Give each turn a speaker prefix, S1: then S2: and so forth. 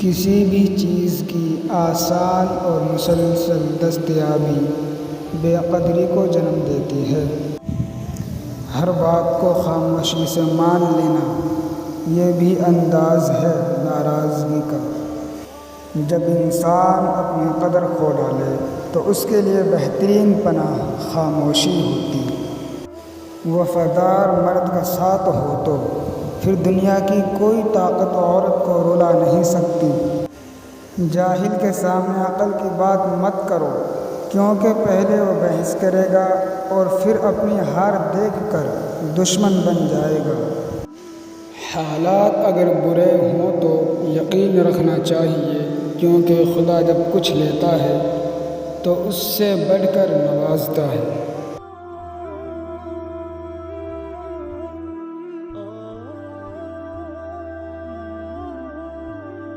S1: کسی بھی چیز کی آسان اور مسلسل دستیابی بے قدری کو جنم دیتی ہے۔ ہر بات کو خاموشی سے مان لینا یہ بھی انداز ہے ناراضگی کا۔ جب انسان اپنی قدر کھو ڈالے تو اس کے لیے بہترین پناہ خاموشی ہوتی۔ وفادار مرد کا ساتھ ہو تو پھر دنیا کی کوئی طاقت عورت کو رلا نہیں سکتی۔ جاہل کے سامنے عقل کی بات مت کرو، کیونکہ پہلے وہ بحث کرے گا اور پھر اپنی ہار دیکھ کر دشمن بن جائے گا۔ حالات اگر برے ہوں تو یقین رکھنا چاہیے، کیونکہ خدا جب کچھ لیتا ہے تو اس سے بڑھ کر نوازتا ہے۔